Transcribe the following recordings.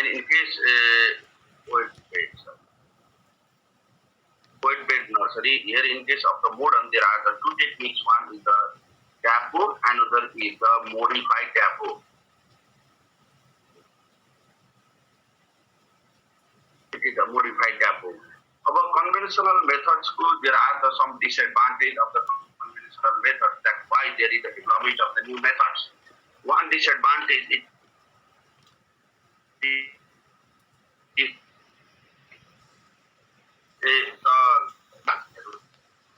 And in case wet bed nursery, here in case of the modern, there are the two techniques. One is the tapo, another is the modified tapo. It is the modified tapo. Our conventional methods, there are some disadvantage of the conventional methods. That's why there is the development of the new methods. One disadvantage is the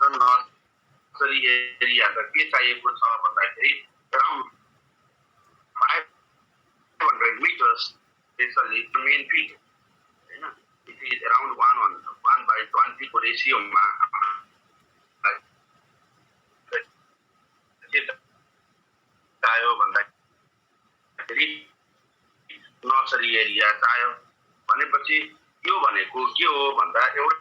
nursery area, the के चाहिएको छ भन्दाखेरि around 500 meters is the main field. It is around 1:20 को ratio मा चाहियो भन्दाखेरि nursery area चाहियो भनेपछि यो भनेको के हो भन्दा एउटा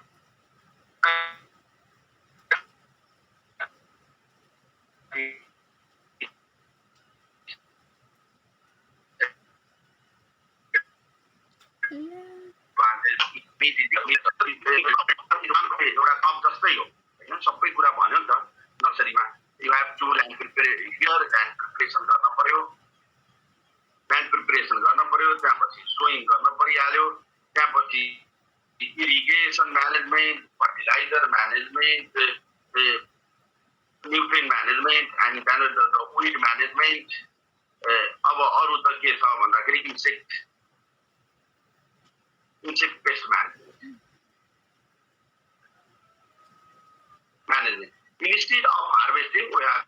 एउटा कप जस्तै हो हैन सबै कुरा भन्यो नि त नर्सरीमा you have to land preparation गर्न पर्यो त्यसपछि सोइङ गर्न परिहाल्यो त्यसपछि irrigation management fertilizer management nutrient management and then the weed management अब अरु त के छ भन्दाखेरि insect pest management. Instead of harvesting, we have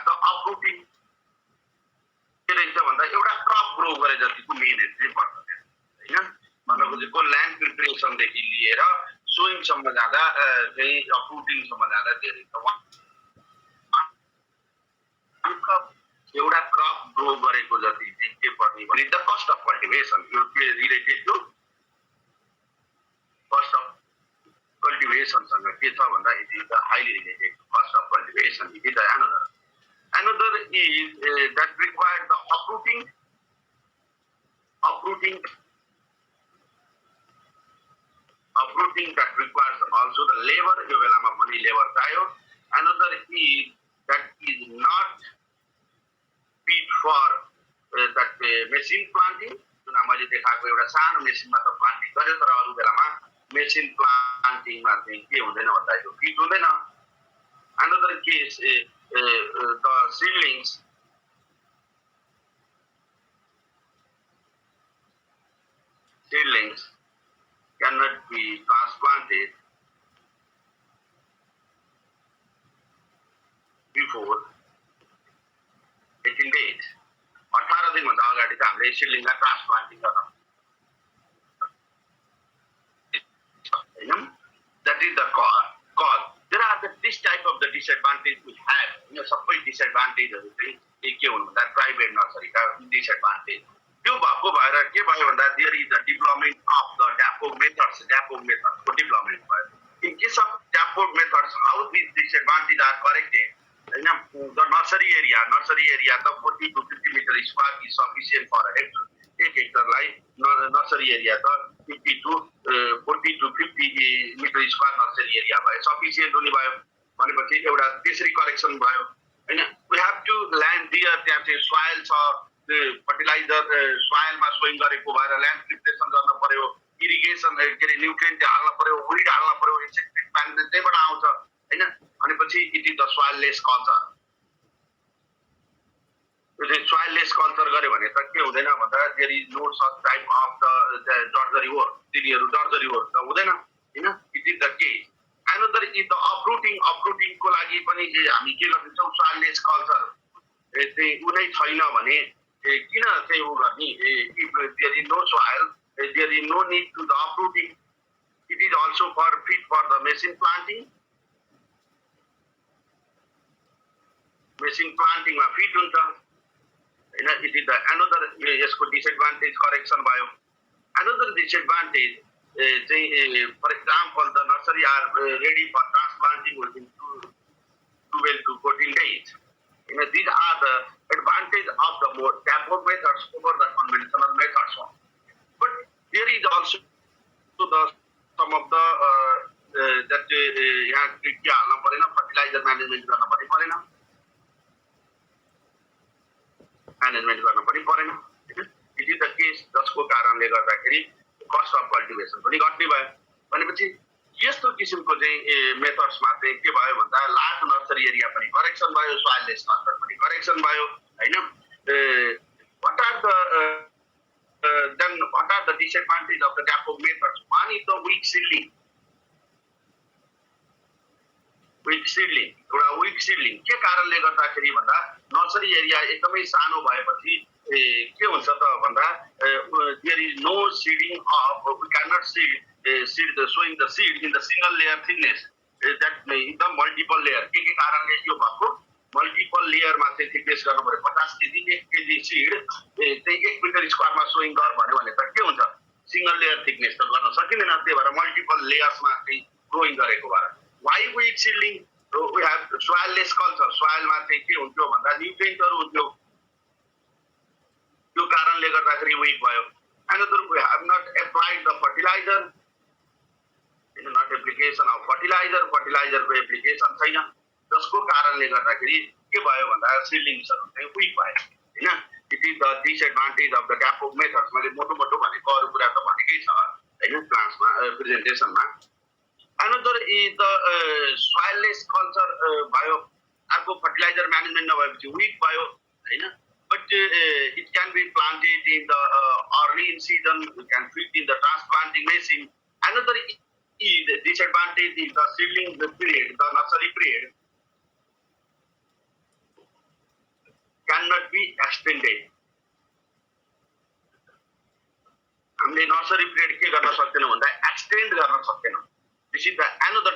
the uprooting. भन्दा एउटा क्रप ग्रो गरे जतिको मेहनत चाहिँ पर्छ हैन भन्नको चाहिँ ल्यान्ड प्रिपरेसन देखि लिएर सोइङ सम्म जाँदा चाहिँ अप्रुटिङ सम्म जाँदा धेरै छ एउटा क्रप ग्रो गरेको जति चाहिँ के पर्ने भने द कस्ट अफ कल्टिभेसन यो के related to cost of cultivation सँग के छ भन्दा it is highly related to cost of cultivation. It is another is that requires the uprooting that requires also the labor. यो बेलामा पनि लेबर चाहियो. Another is that is not fit for that machine planting. जुन मैले देखाएको एउटा सानो मेसिनमा त प्लान्टिङ गर्यो तर अरु बेलामा मेसिन प्लान्टिङमा चाहिँ के हुँदैन भन्दा यो फिट हुँदैन. Another case the seedlings cannot be transplanted before 18 days. 18 दिन भन्दा अगाडि त हामीले सिडलिङलाई ट्रान्सप्लान्टिङ गर्न that is the cause. There are this type of the disadvantage we have. सबै डिसएडभान्टेजहरु चाहिँ के हुनु भन्दा प्राइभेट नर्सरीका डिसएडभान्टेज. त्यो भएको भएर के भयो भन्दा there is the development of the dapog methods को डेभलपमेन्ट भयो. In case of dapog methods how this disadvantage are corrected हैन द नर्सरी एरिया त 40 to 50 meter square is sufficient for a hectare. एक हेक्टरलाई नर्सरी एरिया त 40 to 50 meter square nursery area भयो sufficient हुने भयो भनेपछि एउटा त्यसरी करेक्सन भयो हैन. We have to land there त्यहाँ चाहिँ सोइल छ फर्टिलाइजर सोइलमा सोइङ गरेको भएर ल्यान्ड प्रिपरेसन गर्न पर्यो इरिगेसन के रे न्युट्रिएन्ट हाल्न पर्यो विड हाल्न पर्यो इन्सेक्टिसाइड म्यानेजमेन्ट त्यहीबाट आउँछ हैन. अनि पछि it is the soilless culture. Soilless culture गर्यो भने त के हुँदैन भन्दा there is no such type of the drudgery work तिनीहरु डर्जरी वर्क त हुँदैन हैन. It is the case. Another is the uprooting को लागि पनि हामी के गर्छौं सोइललेस कल्चर चाहिँ कुनै छैन भने किन चाहिँ उ गर्ने if there is no soil there is no need to the uprooting. It is also for fit for the machine planting मा फिट हुन्छ हैन. It is the another यसको डिसएडभान्टेज करेक्सन भयो. Another disadvantage for example the nursery are ready for transplanting within 12 to 14 days. These are the advantage of the more tapo methods over the conventional methods. But management गर्न पनि परेन। It is the case जसको कारणले गर्दाखेरि cost of cultivation पनि घट्ने भयो। भनेपछि यस्तो किसिमको चाहिँ मेथड्समा चाहिँ के भयो भन्दा लार्ज नर्सरी एरिया पनि करेक्सन भयो, सोइल लेस कल्चर पनि करेक्सन भयो हैन। what are the disadvantages of the DAPOG methods? One is the weak seedling. Weak seedling के कारणले गर्दाखेरि भन्दा नर्सरी एरिया एकदमै सानो भएपछि के हुन्छ त भन्दा there is no seeding of we cannot seed sowing the seed in the single layer thickness that in the multiple layer के कारणले यो भएको मल्टिपल लेयरमा चाहिँ थिकनेस गर्नु पर्यो। 50 केजी 1 केजी सिड चाहिँ 1 मिटर स्क्वायरमा सोइङ गर भन्यो भने त के हुन्छ सिंगल लेयर थिकनेस त गर्न सकिँदैन। त्यही भएर मल्टिपल लेयर्समा चाहिँ ग्रोइङ गरेको भएर why with seedling we have soilless culture. सोइलमा चाहिँ के हुन्थ्यो भन्दा न्युट्रिएन्टहरु हुन्थ्यो, त्यो कारणले गर्दाखेरि विक भयो। Another we have not applied the fertilizer, not application of फर्टिलाइजरको एप्लिकेसन छैन, जसको कारणले गर्दाखेरि के भयो भन्दा सिडलिङ्सहरु चाहिँ विक भयो हैन। It is the disadvantage of the DAPOG methods. मैले मोटो भनेको अरु कुरा त भनेकै छ हैन क्लासमा प्रेजेन्टेसनमा। Another is the soilless culture भयो। अर्को फर्टिलाइजर म्यानेजमेन्ट नभएपछि विक भयो हैन। But it can be planted in the early in season. We can fit in the transplanting machine. Another disadvantage is the seedling period, the nursery period cannot be extended. हामीले nursery period के गर्न सक्दैनौं भन्दा extend गर्न सक्दैनौं। This is the another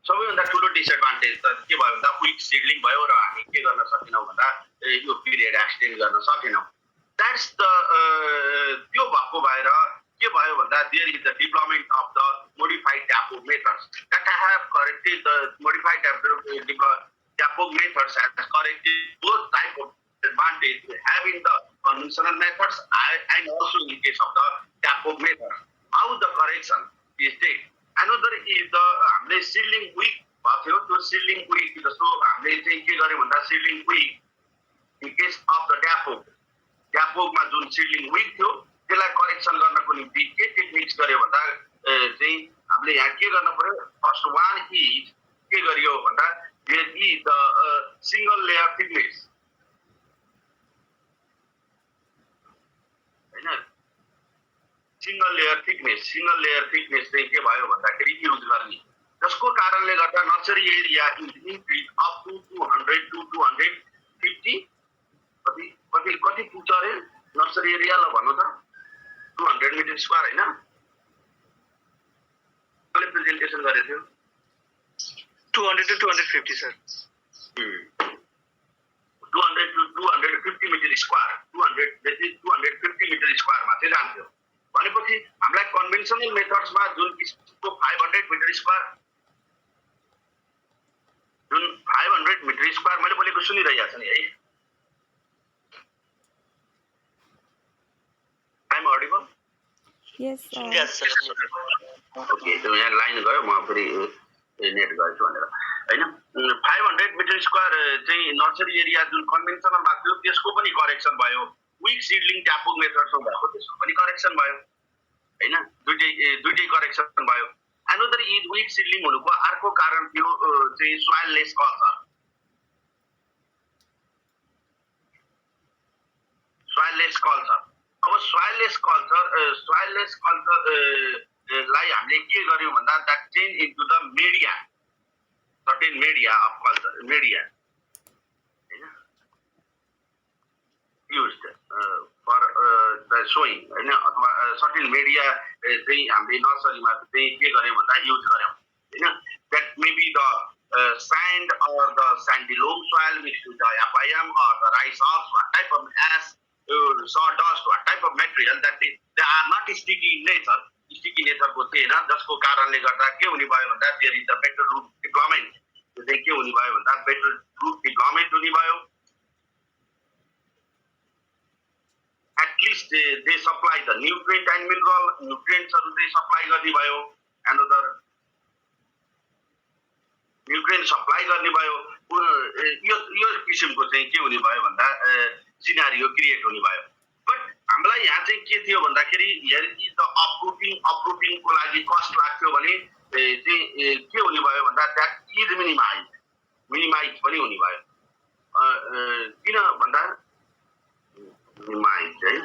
सबैभन्दा ठुलो disadvantage त के भयो भन्दा क्विक सिडलिङ भयो र हामी के गर्न सकिनौं भन्दा यो पिरियड एक्सटेन्ड गर्न सकेनौं। द्याट्स द त्यो भएको भएर के भयो भन्दा there is the development of the modified DAPOG methods that have corrected the modified DAPOG methods has corrected both type of advantage we have in the conventional methods and also in case of the DAPOG method. How the correction is taken. Another is the हामीले सिडलिङ week भयो। त्यो सिडलिङ week जस्तो हामीले चाहिँ के गर्यौं भन्दा seedling weak in case of the DAPOG मा जुन सिडलिङ विक थियो त्यसलाई करेक्सन गर्नको निम्ति के टेक्निक्स गर्यो भन्दा चाहिँ हामीले यहाँ के गर्न पर्यो। फर्स्ट वान इज के गरियो भन्दा there is the single layer thickness हैन। सिंगल लेयर थिकनेस चाहिँ के भयो भन्दाखेरि युज गर्ने, जसको कारणले गर्दा nursery area is increase up to 200 to 250 कति पुग्छ रे नर्सरी एरिया ल भन्नु त 200 मिटर स्क्वायर हैन। मैले प्रेजेन्टेसन गरेको थियो 200 to 250 sir. 200 to 250 meter square 250 meter स्क्वायरमा चाहिँ जान्थ्यो। भनेपछि हामीलाई कन्भेन्सनल मेथड्समा जुन किसिमको 500 मिटर स्क्वायर मैले बोलेको सुनिरहेको छ नि है। I'm audible? Yes, sir. Okay, so यहाँ लाइन गयो म फेरि नेट गर्छु भनेर हैन। 500 मिटर स्क्वायर चाहिँ नर्सरी एरिया जुन कन्भेन्सनलमा थियो त्यसको पनि करेक्सन भयो। विक सिडलिङ DAPOG मेथड्समा भएको त्यसको पनि करेक्सन भयो हैन। दुईटै करेक्सन भयो। अनदर इज विक सिडलिङ हुनुको अर्को कारण थियो चाहिँ सोइल लेस कल्चर। अब सोइल लेस कल्चर लाई हामीले के गर्यौं भन्दा that change into the media, certain media of culture हैन used for सोइङ होइन अथवा सर्टेन मिडिया चाहिँ हामीले नर्सरीमा चाहिँ के गर्यौँ भन्दा युज गर्यौँ होइन that may be the sand or the sandy loam soil mixed with the apayam or the rice husk, what type of ash, sawdust, what type of material that they are not sticky in nature. Sticky nature को थिएन जसको कारणले गर्दा के हुने भयो भन्दा there is a better root development. चाहिँ के हुने भयो भन्दा better root development हुने भयो. At least they supply the nutrient and mineral nutrients they supply गर्ने भयो. Another न्युट्रिएन्ट सप्लाई गर्ने भयो यो किसिमको चाहिँ के हुने भयो भन्दा सिनारियो क्रिएट हुने भयो बट हामीलाई यहाँ चाहिँ के थियो भन्दाखेरि यदि त अपरूटिङको लागि कस्ट लाग्थ्यो भने चाहिँ के हुने भयो भन्दा द्याट इज मिनिमाइज पनि हुने भयो किन भन्दा मिनिमाइज है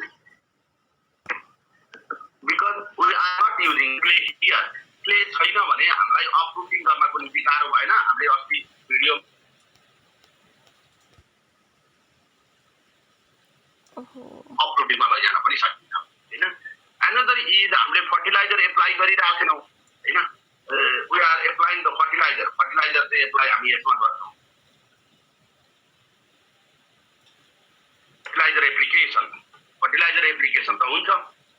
because we are not using clay here clay छैन भने हामीलाई अपरूटिङ गर्नको निम्ति गाह्रो भएन हामीले अस्ति भिडियो अपरूटिङमा लैजान पनि सकिन्छ हैन अनदर इज हामीले फर्टिलाइजर एप्लाई गरिरहेका छैनौँ हैन we are applying the fertiliser चाहिँ एप्लाई हामी यसमा गर्छौँ फर्टिलाइजर एप्लिकेसन त हुन्छ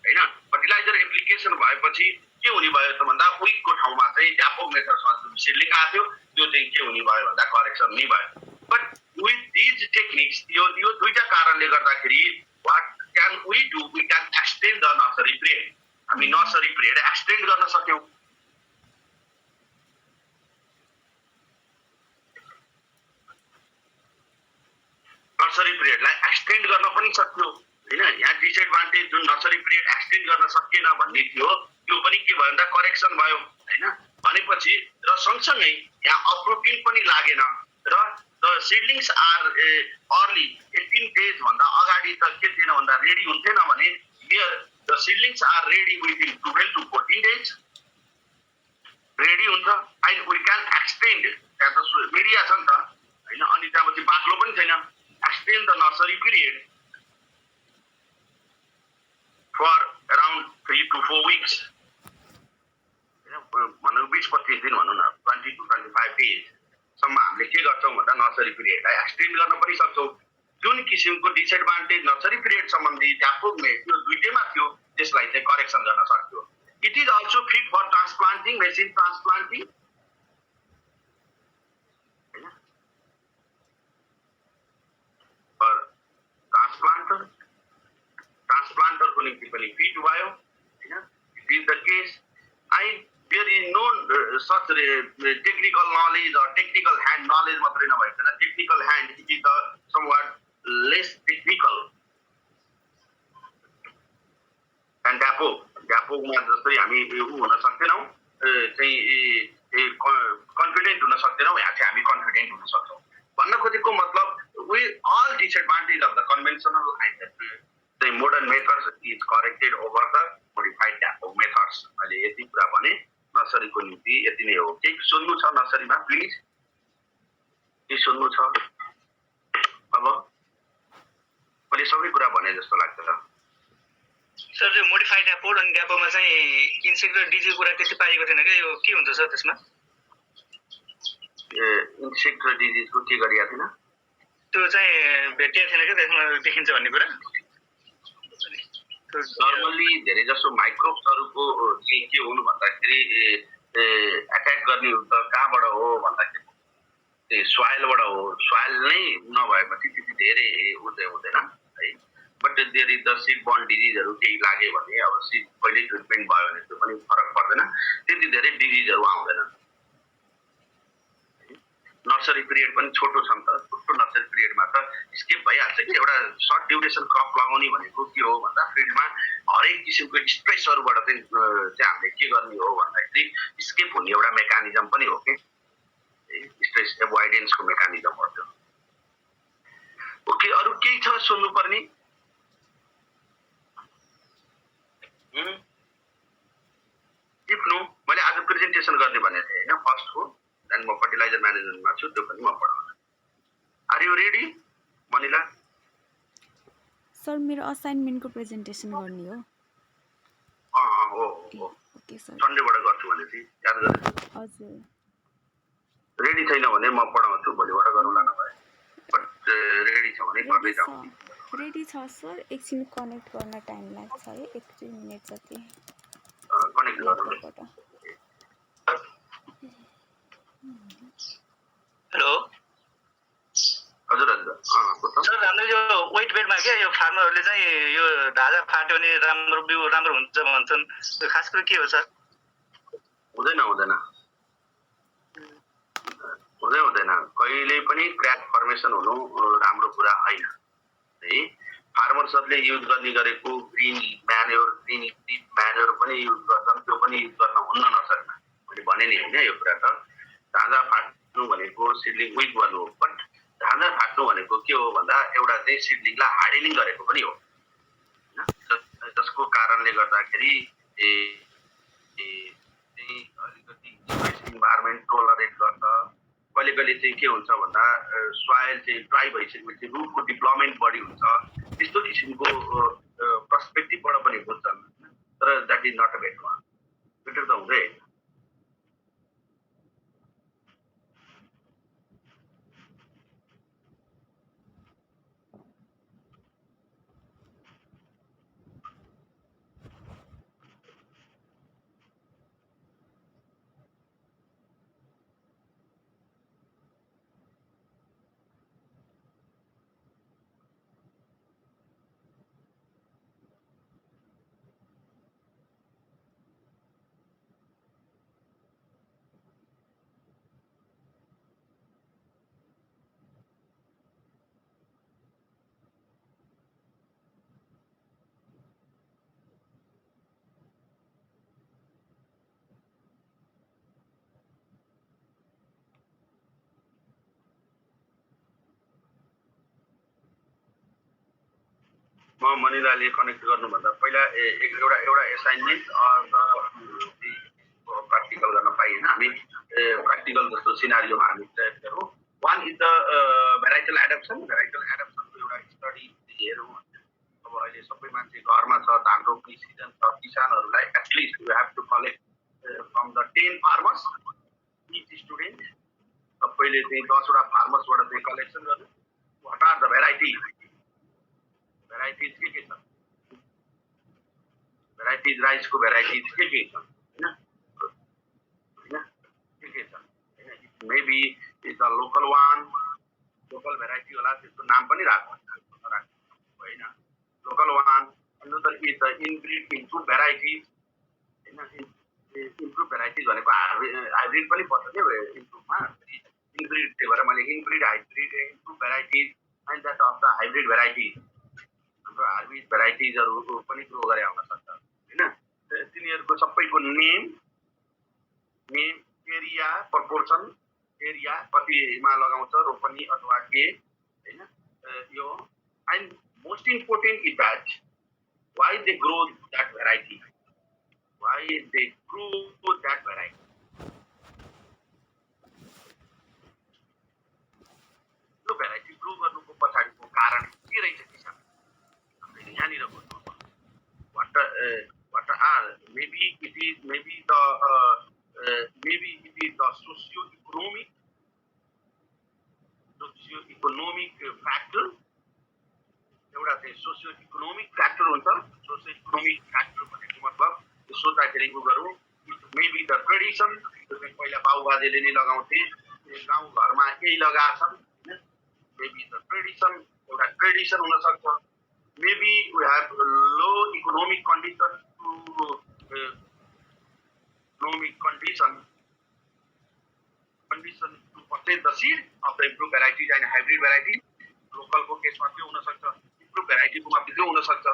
हैन फर्टिलाइजर एप्लिकेसन भएपछि के हुने भयो त भन्दा विकको ठाउँमा चाहिँ व्यापक मेथडमा जुन सिडलिङ आएको थियो त्यो चाहिँ के हुने भयो भन्दा करेक्सन नै भयो बट विथ दिज टेक्निक्स यो दुईटा कारणले गर्दाखेरि what can we do we can extend the nursery period हामी नर्सरी पिरियड एक्सटेन्ड गर्न सक्यौं नर्सरी पिरियडलाई एक्सटेन्ड गर्न पनि सक्यो हैन यहाँ डिसएडभान्टेज जुन नर्सरी पिरियड एक्सटेन्ड गर्न सकिएन भन्ने थियो त्यो पनि के भयो भन्दा करेक्सन भयो हैन भनेपछि र सँगसँगै यहाँ अपरूटिङ पनि लागेन र the seedlings are early 18 days भन्दा अगाडि त के थिएन भन्दा रेडी हुन्थेन भने here the seedlings are ready within 12 to 14 days ready हुन्छ एन्ड वी क्यान एक्सटेन्ड त्यहाँ त मिडिया छ नि त हैन अनि त्यहाँपछि बाक्लो पनि छैन extend the nursery period for around 3 to 4 weeks. भनौँ 20-25 दिन भनौँ न 20 to 25 days सम्म हामीले के गर्छौँ भन्दा नर्सरी पिरियडलाई एक्सटेन्ड गर्न पनि सक्छौँ जुन किसिमको डिसएडभान्टेज नर्सरी पिरियड सम्बन्धी व्यापक त्यो दुईटैमा थियो त्यसलाई चाहिँ करेक्सन गर्न सक्थ्यो it is also fit for transplanting machine transplanting for transplanter को निम्ति पनि फिट भयो हैन it is the case there is no such technical knowledge or technical hand knowledge मात्रै नभइकन technical hand it is the somewhat less technical and ड्यापोमा जस्तै हामी हुन सक्दैनौँ चाहिँ कन्फिडेन्ट हुन सक्दैनौँ यहाँ चाहिँ हामी कन्फिडेन्ट हुन सक्छौँ भन्न खोजेको मतलब we all disadvantage of the conventional the modern methods is corrected over the modified dapò methods. अहिले यति कुरा भने नर्सरीको निम्ति यति नै हो के सुन्नु छ नर्सरीमा प्लिज के सुन्नु छ अब मैले सबै कुरा भने जस्तो लाग्छ सर जो मोडिफाइड डैपो अनि डैपोमा चाहिँ इन्सेक्ट र डिजिज कुरा त्यति पाएको थिएन के यो के हुन्छ सर त्यसमा इन्सेक्ट र डिजिजको के गरिया थिएन त्यो चाहिँ भेटिया थिएन के त्यसमा देखिन्छ भन्ने कुरा नर्मली धेरै जसो माइक्रोब्सहरुको चाहिँ के हुनु भन्दाखेरि अट्याक गर्ने त कहाँबाट हो भन्दाखेरि सोइलबाट हो सोइल नै नभएपछि त्यति धेरै हुँदैन है but there is the seed burn डिजिजहरु केही लाग्यो भने अब सीड पहिले ट्रिटमेन्ट भयो भने त्यो पनि फरक पर्दैन त्यति धेरै डिजिजहरु आउँदैन नर्सरी पिरियड पनि छोटो छ नि त छोटो नर्सरी पिरियडमा त स्किप भइहाल्छ कि एउटा सर्ट ड्युरेसन क्रप लगाउने भनेको के हो भन्दा फिल्डमा हरेक किसिमको स्ट्रेसहरुबाट चाहिँ हामीले के गर्ने हो भन्दाखेरि स्किप हुने एउटा मेकानिजम पनि हो के स्ट्रेस एभोइडेन्सको मेकानिजम हो त्यो ओके अरु केही छ सुन्नु पर्ने इफ नो मैले आज प्रेजेन्टेसन गर्ने भनेको थिएँ हैन फर्स्ट हो and म फर्टिलाइजर म्यानेजमेन्टमा छु त्यो पनि म पढाउँछु are you ready Manila sir मेरो असाइनमेन्टको प्रेजेन्टेसन गर्ने हो। हो ओके सर। सन्डेबाट गर्छु भनेपछि याद गरेँ। हजुर। रेडी छैन भने म पढाउँछु, भोलिबाट गरौँला नभए। बट रेडी छ भने गर्दै जाउँ। रेडी छ सर, एकछिन कनेक्ट गर्न टाइम लाग्छ है, 1-2 मिनेट जति। कनेक्ट गर्नुबाट। हेलो हजुर सर, हाम्रो यो वेट बेडमा क्या यो फार्मरहरूले चाहिँ यो ढाँचा फाट्यो भने राम्रो बिउ राम्रो हुन्छ भन्छन्, खास कुरो के हो सर? हुँदैन कहिले पनि क्र्याक फर्मेसन हुनु राम्रो कुरा होइन है। फार्मर्सहरूले युज गर्ने गरेको ग्रिन म्यान्योर पनि युज गर्छन्, त्यो पनि युज गर्न हुन्न नसक्छ। मैले भने नि होइन, यो कुरा त ढाँचा फाट्नु भनेको सिडलिङ विक गर्नु हो। बट ढाँचा फाट्नु भनेको के हो भन्दा एउटा चाहिँ सिडलिङलाई हार्डेनिङ गरेको पनि हो, जसको कारणले गर्दाखेरि अलिकति इन्भाइरोमेन्ट टोलरेट गर्छ। कहिले कहिले चाहिँ के हुन्छ भन्दा सोइल चाहिँ ड्राई भइसकेपछि रुटको डेभलपमेन्ट बढी हुन्छ, त्यस्तो किसिमको पर्सपेक्टिभबाट पनि बुझ्छन्। तर that is not a better त हुँदै। म मनिलाले कनेक्ट गर्नुभन्दा पहिला एउटा एसाइनमेन्ट प्र्याक्टिकल गर्न पाइएन। हामी प्र्याक्टिकल जस्तो सिनारियोमा हामी तयार गरौँ। One is the varietal adaptation एउटा स्टडी हेरौँ। अब अहिले सबै मान्छे घरमा छ, धान रोप्ने सिजन छ, किसानहरूलाई at least you have to collect from the 10 farmers each student. सबैले चाहिँ 10वटा फार्मर्सबाट चाहिँ कलेक्सन गर्नु। वाट आर द भेराइटिज के छ, भेराइटिज राइसको भेराइटिज के छ होइन, के छ maybe is the local variety होला, त्यसको नाम पनि राख्नु होइन। Local one, another is the inbred improve varieties होइन। इम्प्रुभ भेराइटिज भनेको हाइब्रिड पनि पर्छ क्या इम्प्रुभमा। इनब्रिड, त्यही भएर मैले inbred, hybrid, improve varieties and that of the hybrid varieties. हाम्रो हाइब्रिड भेराइटिजहरू पनि ग्रो गरे हुन सक्छ होइन। तिनीहरूको सबैको नेम, एरिया, प्रपोर्सन, एरिया कतिमा लगाउँछ रोपनी अथवा के होइन यो। And most important is that why they grow that variety, त्यो भेराइटी ग्रो गर्नुको पछाडिको कारण के रहेछ किसान यहाँनिर बुझ्नु। what are maybe it is the socio-economic factor। एउटा चाहिँ सोसियो इकोनोमिक फ्याक्टर हुन्छ। सोसियो इकोनोमिक फ्याक्टर भनेको मतलब सोच्दाखेरि उ गरौँ, मेबी द ट्रेडिसन, पहिला बाबुबाजेले नै लगाउँथे, गाउँ घरमा केही लगाएछन्, मेबी द ट्रेडिसन, एउटा ट्रेडिसन हुनसक्छ। maybe we have low economic condition to purchase the seed of the improved varieties and hybrid varieties। Local को केसमा के हुन सक्छ, इम्प्रुभ भेराइटी को माथि के हुन सक्छ,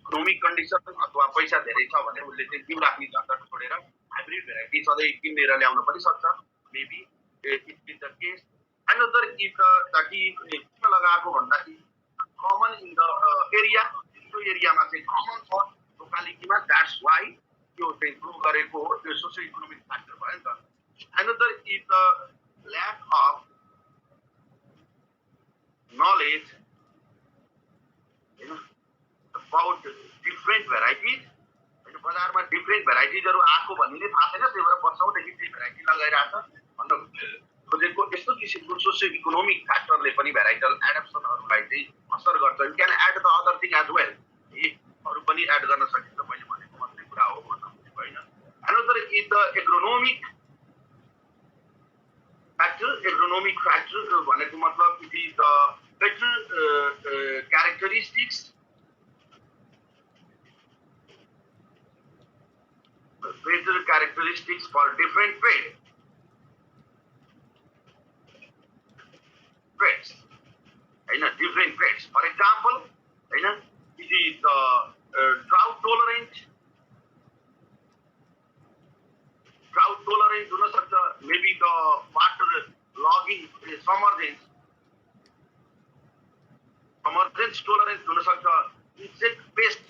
इकोनोमिक कन्डिसन अथवा पैसा धेरै छ भने उसले चाहिँ बिउ राख्ने झन्झट छोडेर हाइब्रिड भेराइटी सधैँ किनेर ल्याउन पनि सक्छ। Maybe it is the case. Another is the किन लगाएको भन्दाखेरि कमन इन द एरिया, त्यो एरियामा चाहिँ कमन छ लोकालिटीमा, द्याट्स वाइ त्यो चाहिँ ग्रो गरेको हो। त्यो सोसियो इकोनोमिक फ्याक्टर भयो नि त। Another is the lack of knowledge होइन। about different varieties. बजारमा डिफ्रेन्ट भेराइटिजहरू आएको भन्ने थाहा छैन, त्यही भएर वर्षौँदेखि त्यही भेराइटी लगाइरहेको छ भन्न खोजेको। यस्तो किसिमको सोसियो इकोनोमिक फ्याक्टरले पनि भेराइटल एडप्सनहरूलाई चाहिँ असर गर्छ। You can add the other thing as well, अरू पनि एड गर्न सकिन्छ, मैले भनेको मात्रै कुरा हो भन्न खोजेको होइन। Another is the agronomic factor. Agronomic factor भनेको मतलब it is the better characteristics, better characteristics for different traits. Different traits. For example, it is drought tolerant हुन सक्छ, maybe the water logging submergence tolerance हुन सक्छ, insect pest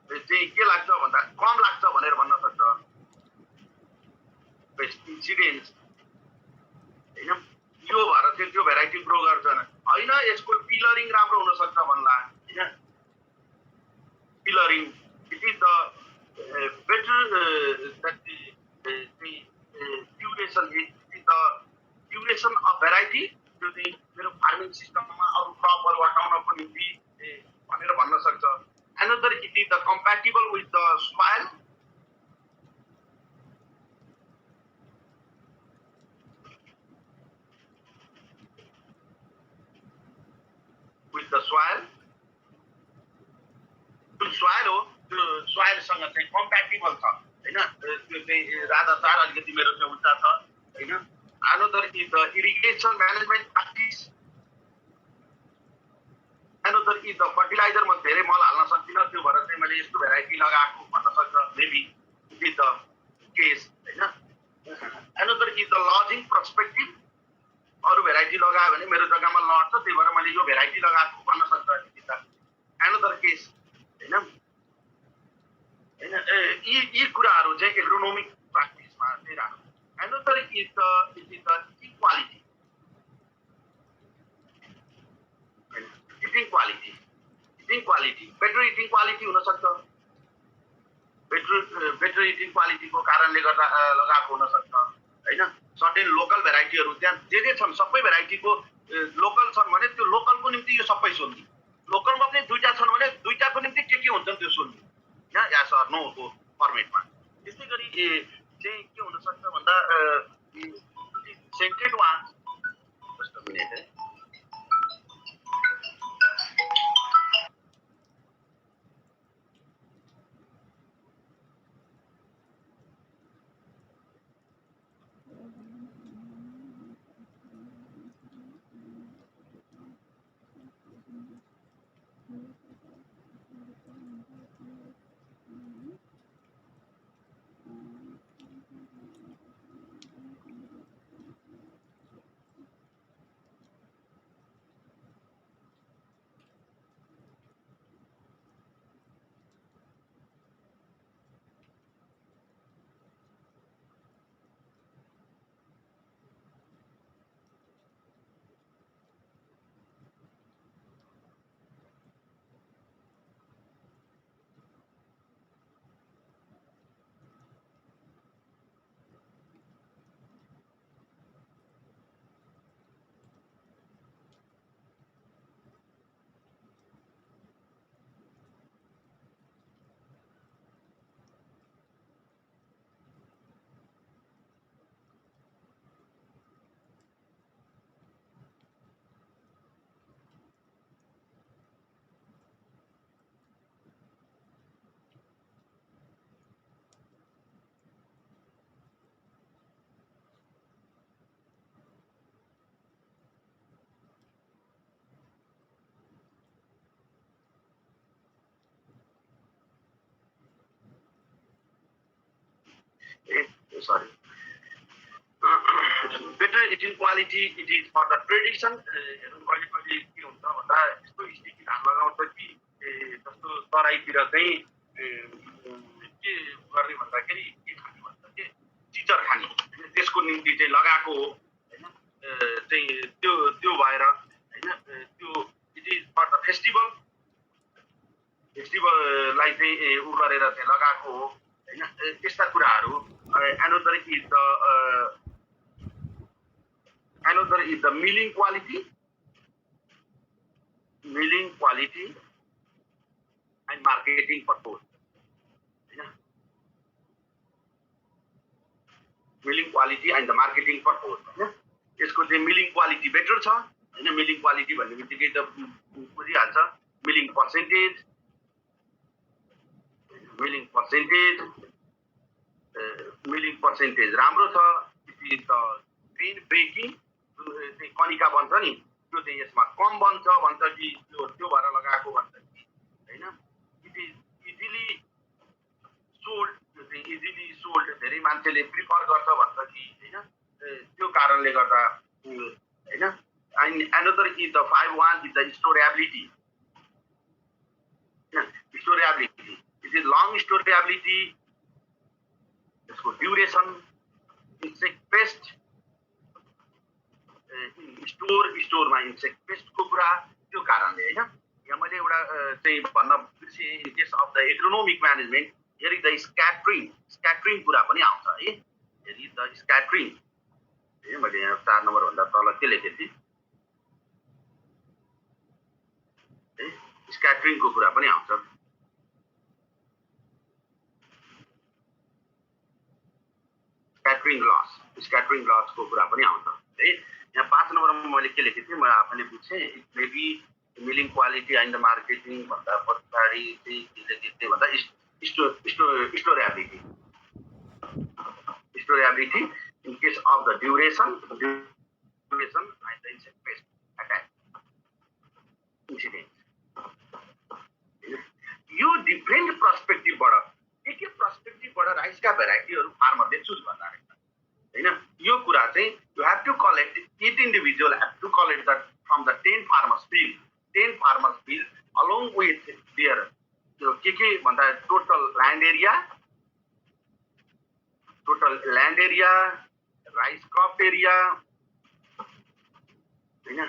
चाहिँ के लाग्छ भन्दा कम लाग्छ भनेर भन्न सक्छ, पेस्ट इन्सिडेन्ट्स होइन। यो भएर चाहिँ त्यो भेराइटी ग्रो गर्छन् होइन। यसको पिलरिङ राम्रो हुन सक्छ भन्ला होइन। Pillaring it is the better duration, it is the duration of variety. त्यो चाहिँ मेरो फार्मिङ सिस्टममा अरू क्रपहरू हटाउनको निम्ति भनेर भन्न सक्छ। Another, it is the compatible with the soil. With the soil. त्यो soil हो, त्यो soilसँग चाहिँ compatible छ होइन। त्यो चाहिँ राधा चार अलिकति मेरो चाहिँ उल्टा छ होइन। Another is the irrigation management practice. Another is the fertilizer मा धेरै मल हाल्न सक्दिनँ, त्यो भएर चाहिँ मैले यस्तो भेराइटी लगाएको भन्न सक्छ, maybe it is the case होइन। Another is the lodging perspective. अरू भेराइटी लगायो भने मेरो जग्गामा लड्छ, त्यही भएर मैले यो भेराइटी लगाएको भन्न सक्छ। Another case होइन। यी कुराहरू चाहिँ एग्रोनोमिक प्र्याक्टिसमा चाहिँ राख्नु। Another is the equality. Eating quality, better eating quality हुन सक्छ। बेटर इटिङ क्वालिटीको कारणले गर्दा लगाएको हुन सक्छ होइन। सर्टेन लोकल भेराइटीहरू त्यहाँ जे छन् सबै भेराइटीको लोकल छन् भने त्यो लोकलको निम्ति यो सबै सोध्ने, लोकलमा पनि दुईटा छन् भने दुईटाको निम्ति के हुन्छन् त्यो सोध्ने यहाँ या सर नोको फर्मेटमा। त्यस्तै गरी चाहिँ के हुन सक्छ भन्दा scented one just a minute है। sorry. Better eating quality, it is for the tradition. कहिले के हुन्छ भन्दा यस्तो स्टिकी धान लगाउँछ कि जस्तो तराईतिर चाहिँ के गर्ने भन्दाखेरि के खाने भन्छ के चिचर खाने, त्यसको निम्ति चाहिँ लगाएको हो हैन। चाहिँ त्यो भएर हैन, त्यो it is for the festival चाहिँ उ गरेर चाहिँ लगाएको हो हैन त्यस्ता कुराहरू another is the milling quality and marketing purpose हैन milling quality and the marketing purpose हैन यसको चाहिँ milling quality better छ हैन milling quality भन्ने बित्तिकै त बुझिहाल्छ milling percentage राम्रो छ it is the green breaking चाहिँ कनिका बन्छ नि त्यो चाहिँ यसमा कम बन्छ भन्छ कि त्यो भएर लगाएको भन्छ कि हैन it is easily sold धेरै मान्छेले प्रिफर गर्छ भन्छ कि हैन त्यो कारणले गर्दा हैन and another is the 5-1 is the storability it is long storability यसको duration insect pest स्टोरमा इन्सेक्ट पेस्टको कुरा त्यो कारणले हैन यहाँ मैले एउटा चाहिँ भन्न बिर्से in case of the agronomic management here is the scattering कुरा पनि आउँछ है हियर इज द स्क्याटरिङ है मैले यहाँ 4 नम्बर भन्दा तल के लेखेको थिएँ है स्क्याटरिङको कुरा पनि आउँछ स्क्याटरिङ लसको कुरा पनि आउँछ है यहाँ 5 नम्बरमा मैले के लेखेको थिएँ म आफैले बुझ्छे it may be milling quality and marketing भन्दा पछाडि चाहिँ के लेखेको थिएँ भन्दा storability in case of the duration and the insect pest attack incident यो डिफ्रेन्ट पर्सपेक्टिभबाट के पर्सपेक्टिभबाट राइसका भेराइटीहरू फार्मरले चुज गर्दा रहेछ हैन यो कुरा चाहिँ you have to collect each individual have to collect that from the 10 farmers field along with their के भन्दा total land area rice crop area हैन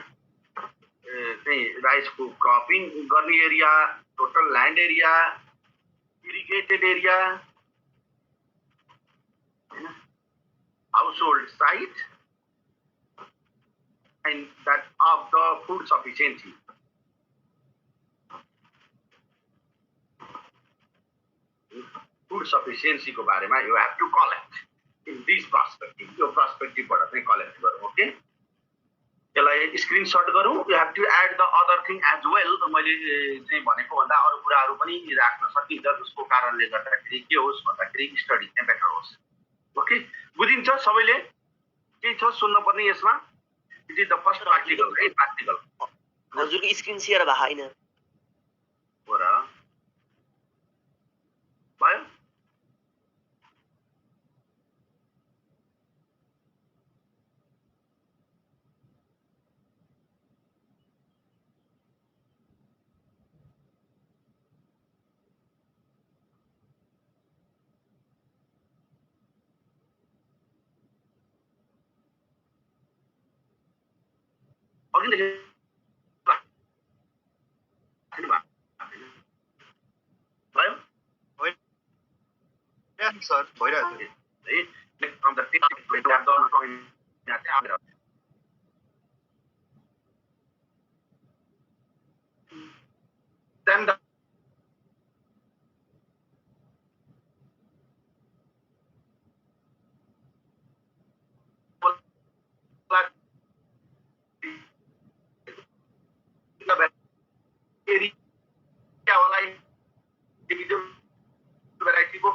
चाहिँ राइस को क्रपिङ गर्ने area total land area irrigated area हैन household site and that of the food sufficiency. Food sufficiency को बारेमा you have to collect in this perspective. यो perspective बाट चाहिँ collect गरौँ ओके त्यसलाई स्क्रिनशट गरौँ you have to add the other thing as well मैले चाहिँ भनेको भन्दा अरु कुराहरु पनि राख्न सकिन्छ जसको कारणले गर्दाखेरि के होस् भन्दाखेरि स्टडी चाहिँ बेटर होस् ओके बुझिन्छ सबैले के छ सुन्न पर्ने यसमा it is the first article है आर्टिकल हजुरको स्क्रिन शेयर भएको हैन हो र भयो सर भइरहेको from the then the variety को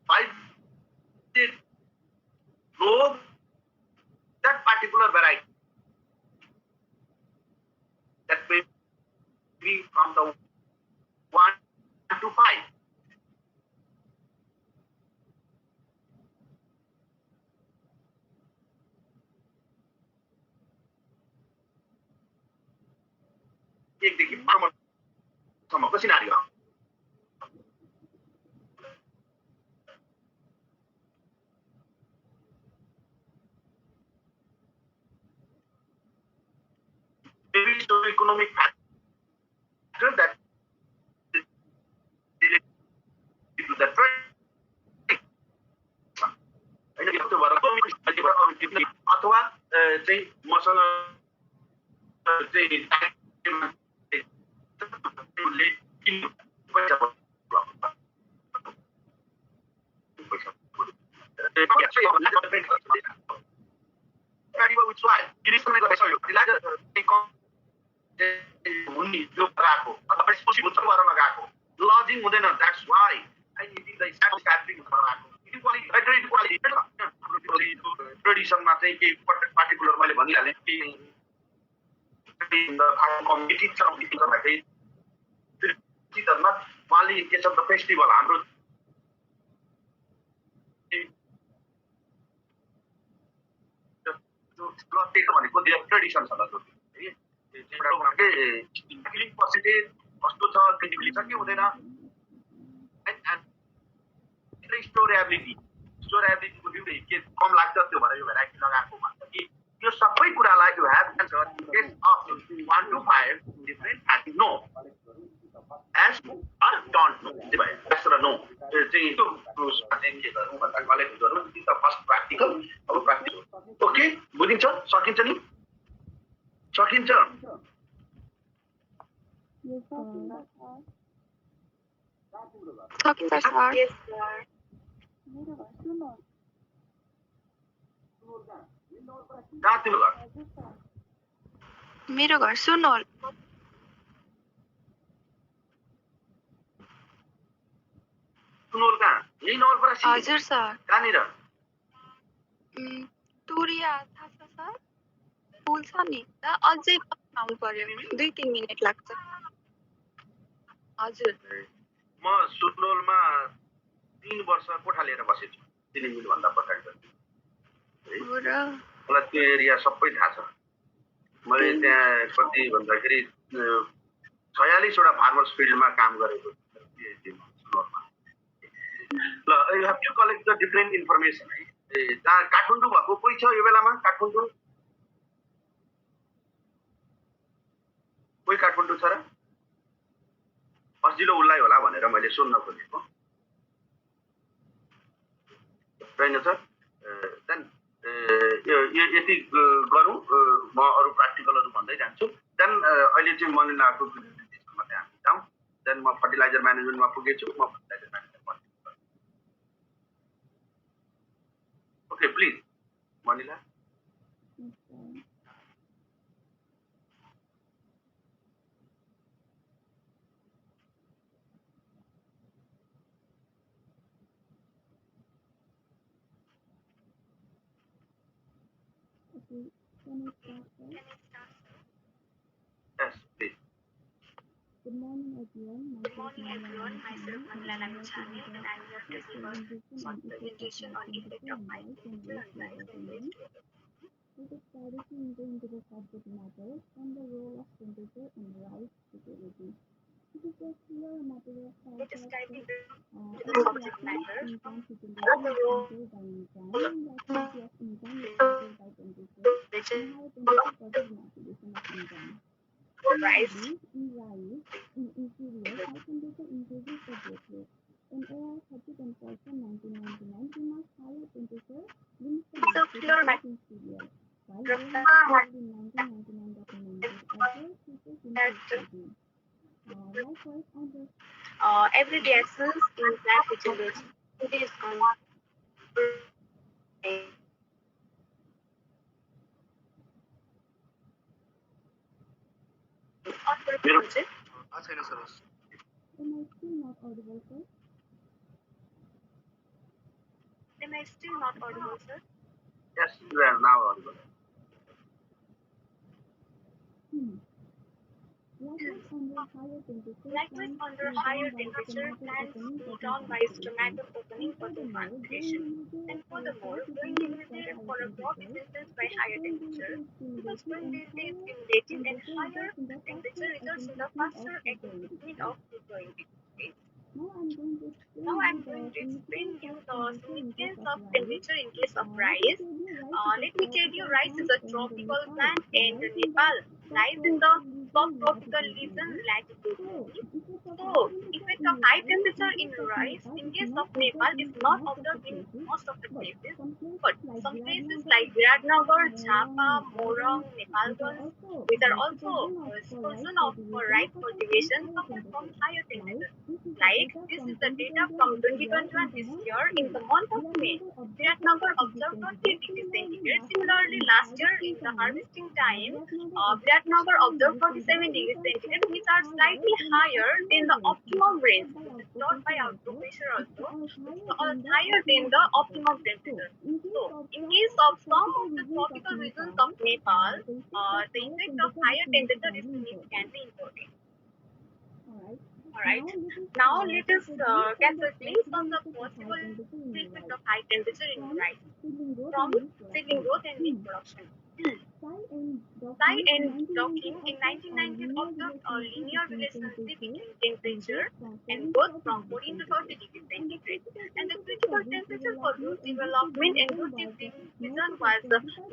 5 grow that particular variety that may be from the 1 to 5 एकदेखि 5 सम्मको scenario maybe socio-economic factor that to the अथवा चाहिँ मसँग लजिङ हुँदैन that's why I need the ट्रेडिसनमा चाहिँ केही पार्टिकुलर मैले भनिहालेँ कि उहाँले के छ त फेस्टिभल हाम्रो भनेको ट्रेडिसनसँग पर्सेन्टेज कस्तो छ क्रेडिबिलिटी छ कि हुँदैन स्टोरेबिलिटीको भ्यू के कम लाग्छ त्यो भएर यो भेराइटी लगाएको भन्छ कि यो सबै कुरालाई you have answer in case of 1 to 5 different and no as or don't know त्यो भयो एस र नो चाहिँ त्यो चाहिँ के गरौँ भन्दा कलेक्ट गरौँ द फर्स्ट प्र्याक्टिकल अब प्र्याक्टिस ओके बुझिन्छ सकिन्छ नि सकिन्छ सकिन्छ सर कहाँ तिम्रो घर मेरो घर सुनोल सुनोल कहाँ यही नवलपरासी हजुर सर कहाँनिर तुरिया थाहा छ सर पुल छ नि अझै आउनु पर्यो 2-3 मिनेट लाग्छ हजुर म सुनोलमा 3 वर्ष कोठा लिएर बसेछु 3 मिल भन्दा पछाडि मलाई त्यो एरिया सबै थाहा छ मैले त्यहाँ कति भन्दाखेरि 46 वटा फार्मर्स फिल्डमा काम गरेको ल you have to collect the different information है जहाँ काठमाडौँ भएको कोही छ यो बेलामा काठमाडौँ कोही काठमाडौँ छ र अस्तिलो उसलाई होला भनेर मैले सुन्न खोजेको छैन सर यति गरौँ म अरू प्र्याक्टिकलहरू भन्दै जान्छु देन अहिले चाहिँ मनिलाको प्रेजेन्टेसनमा ध्यान दिन्छौँ देन म फर्टिलाइजर म्यानेजमेन्टमा पुगेछु म fertiliser management okay please Manila Yes, please. Good morning, everyone. Myself Manila Lamchani, and I'm here to give a short presentation on effect of agriculture on rice and waste. We will directly into the subject matter and the role of temperature in rice security. It is a clear matter of fact It is diving into that the subject matter of the role by income and the activity of income is controlled by temperature and how temperature causes maturation of income. rice. In rice, in interior, high temperature increases the growth rate. In AR 30 from 1999, we must higher temperature limits the So growth pure rate in interior. While From AR 1999 documented adverse features in fertility. Likewise, other everyday actions in plant fertility. It is on छैन sir am I still not audible, sir? Am I still not audible, sir? Yes, you are now audible. Likewise, under higher temperature, plants cool down by stomatal opening for the fermentation. And furthermore, growing inhibited for a crop is influenced by higher temperature. Because growing ability is stimulated and higher temperature results in the faster activity of the growing phase. Now I'm going to explain you the significance of temperature in case of rice. Let me tell you, rice is a tropical plant in Nepal. Rice is the subtropical region latitude. So, effect of high temperature in rice in case of Nepal is not observed in most of the places, but some places like Viratnagar, Jhapa, Morang, Nepalganj, which are also chosen of for rice cultivation, suffer from higher temperature. Like this is the data from 2021 this year in the month of May. Viratnagar observed 20 degrees centigrade. Similarly, last year in the harvesting time, Viratnagar observed 47 degrees centigrade, which are slightly higher than the optimum range, which is taught by outdoor pressure also, which is higher than the optimum temperature. So, in case of some of the tropical regions of Nepal, the effect of higher temperature is significantly important. Alright. Now let us get a glimpse on the possible effect of high temperature in rice from seedling growth and meat production. Tsai and Docking in 1919 observed a linear relationship between temperature and growth from 14 to 30 degrees centigrade. And the critical temperature for root development and root diffusion was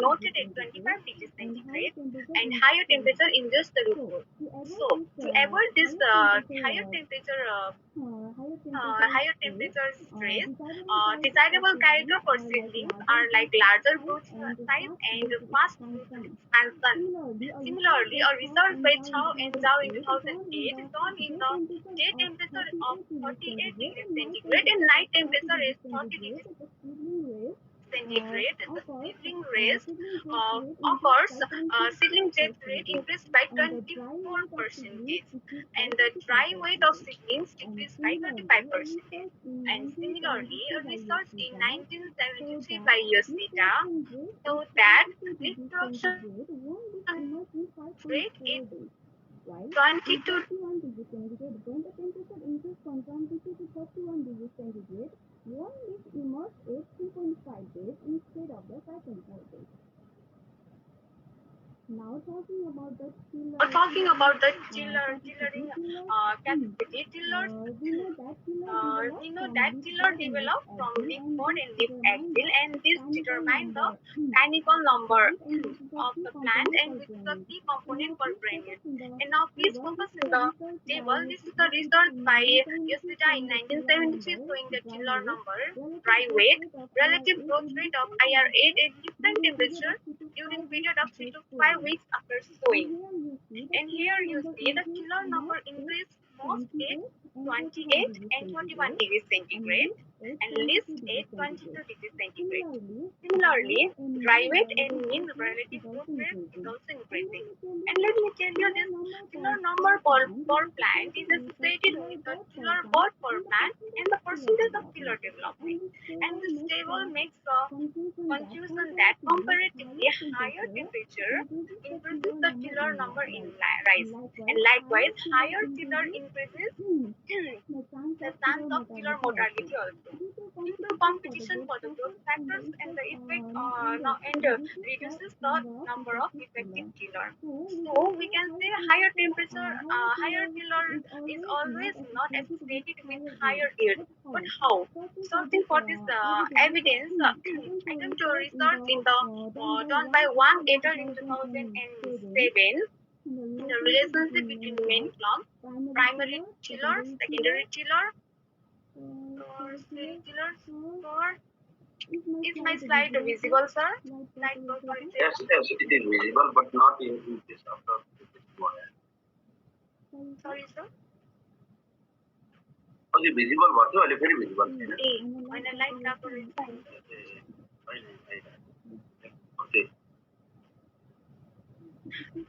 noted at 25 degrees centigrade and higher temperature in just the root growth. So, to avoid this higher temperature stress, desirable character for seedlings are like larger growth size and fast growth expansion. Similarly, a research by Chow and Zhao in 2008 done in the day temperature of 38 degrees centigrade and night temperature is 30 degrees centigrade, the seedling race occurs, seedling depth rate increased by 24% and the dry weight of seedlings decreased by 35%. And similarly, a research in 1973 by Yoshida showed that leaf production rate is 22 talking about the tillering capacity, tillers, we know that tiller develop from leaf pod and leaf axil, and this determine the panicle number of the plant and which is the key component for drainage. And now please focus in the table. This is the research by Yoshida in 1973 showing the tiller number, dry weight, relative growth rate of IR8 at different temperatures during period of 3 to 5 weeks after sowing. And here you see the tiller number increased most at 28 and 21 degrees centigrade and least at 22 degrees centigrade. Similarly, dry weight and mean relative growth rate is also increasing. And let me tell you this tiller number per plant is associated with the tiller bought per plant and the percentage of tiller development. And this table makes a conclusion that comparatively higher temperature increases the tiller number in rice. And likewise, higher tiller increases the chance of tiller mortality also. Due to competition for the growth factors and the effect reduces the number of effective tiller. So we can say higher temperature, higher tiller is always not associated with higher yield. But how? Searching for this evidence, I came to research in the done by Wang et al. In 2007. The relationship between main clump, primary tiller, secondary tiller, or seed tiller, or is my slide visible, sir? Slide Yes, it is visible, but not in this after this one. Sorry, sir. Oh, the visible what you are very visible. When I light up or Okay.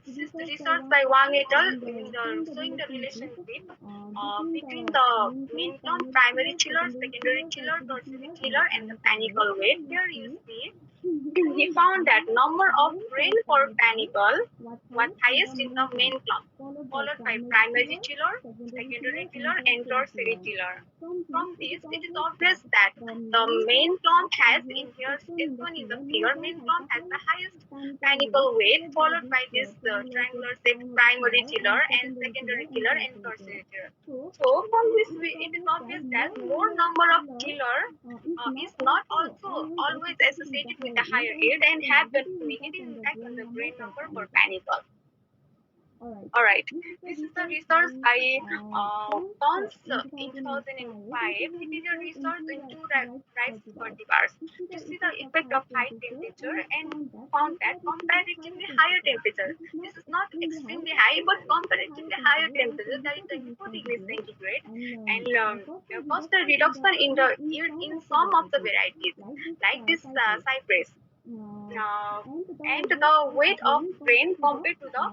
This is the research by Wang et al. Showing the relationship between the main clump, primary tiller, secondary tiller, tertiary tiller, and the panicle weight. Here you see, he found that number of grain per panicle was highest in the main clump, followed by primary tiller, secondary tiller, and tertiary tiller. From this, it is obvious that the main clump has, in here, this one is the figure, main clump has the highest panicle weight, followed by this triangular shape primary tiller and secondary tiller and tertiary tiller. So from this, it is obvious that more number of tiller is not also always associated with a higher yield and have the negative impact on the grain number per panicle. Alright, this is the research by Pons in 2005. It is a research into rice cultivars to see the effect of high temperature and found that comparatively higher temperature. This is not extremely high, but comparatively higher temperature, that is 24 degrees centigrade, and caused a reduction in the yield in some of the varieties, like this cypress. And the weight of grain compared to the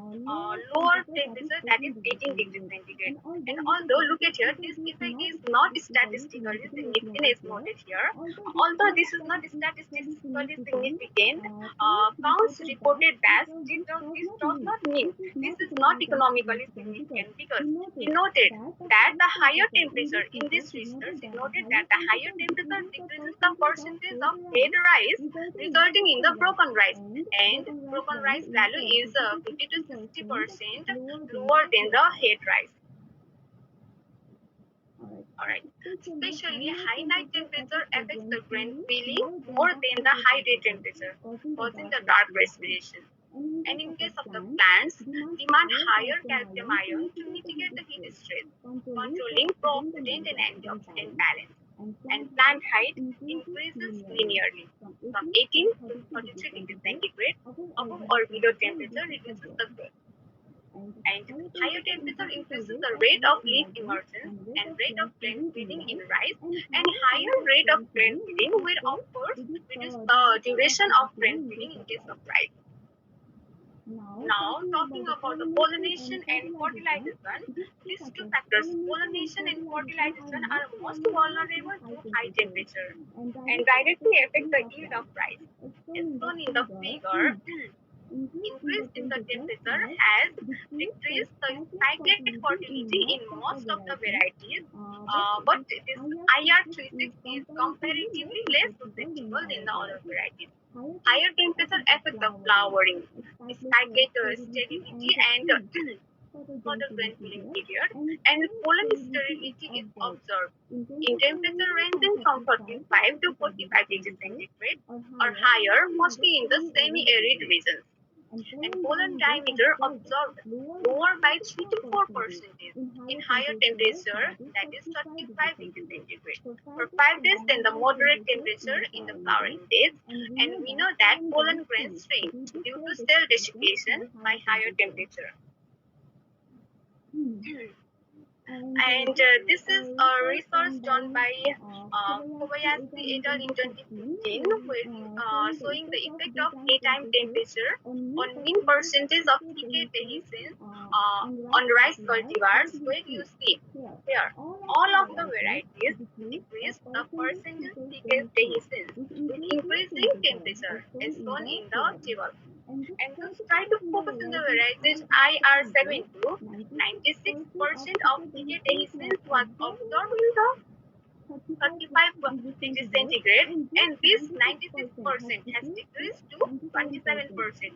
lower temperature, that is 18 degrees centigrade. And although, look at here, this effect is not statistically significant as noted here. Although this is not statistically significant, counts reported best, this does not mean this is not economically significant, because it noted that the higher temperature in this research, it noted that the higher temperature decreases the percentage of head rice, resulting in the broken rice, and broken rice value is 50 to 60% lower than the head rice. Alright. Especially high night temperature affects the grain peeling more than the high day temperature, causing the dark respiration. And in case of the plants, demand higher calcium ion to mitigate the heat stress, controlling pro-oxidant and antioxidant balance. And plant height increases linearly from 18 to 33 degrees centigrade. Above or below temperature reduces the growth. And higher temperature increases the rate of leaf emergence and rate of grain feeding in rice, and higher rate of grain feeding will of course reduce the duration of grain feeding in case of rice. Now, talking about the pollination and fertilization, these two factors, pollination and fertilization, are most vulnerable to high temperature and directly affect the yield of rice. As shown in the figure, increase in the temperature has decreased the cyclic fertility in most of the varieties, but this IR36 is comparatively less susceptible than the other varieties. Higher temperature affect the flowering, cyclic sterility, and further grain filling period, and pollen sterility is observed in temperature ranging from 35 to 45 degrees centigrade or higher, mostly in the semi-arid regions. And pollen diameter observed lower by 3 to 4% in higher temperature, that is 35 degrees centigrade, for 5 days than the moderate temperature in the flowering days. And we know that pollen grains shrink due to cell desiccation by higher temperature. And this is a research done by Kobayashi et al. In 2015, showing the effect of daytime temperature on mean percentage of TK dehiscence on rice cultivars, where you see here all of the varieties decrease the percentage TK dehiscence with increasing temperature, as shown in the table. And just try to focus on the varieties IR72. 96% of TK dehiscence was observed in the 35 degrees centigrade, and this 96% has decreased to 27%,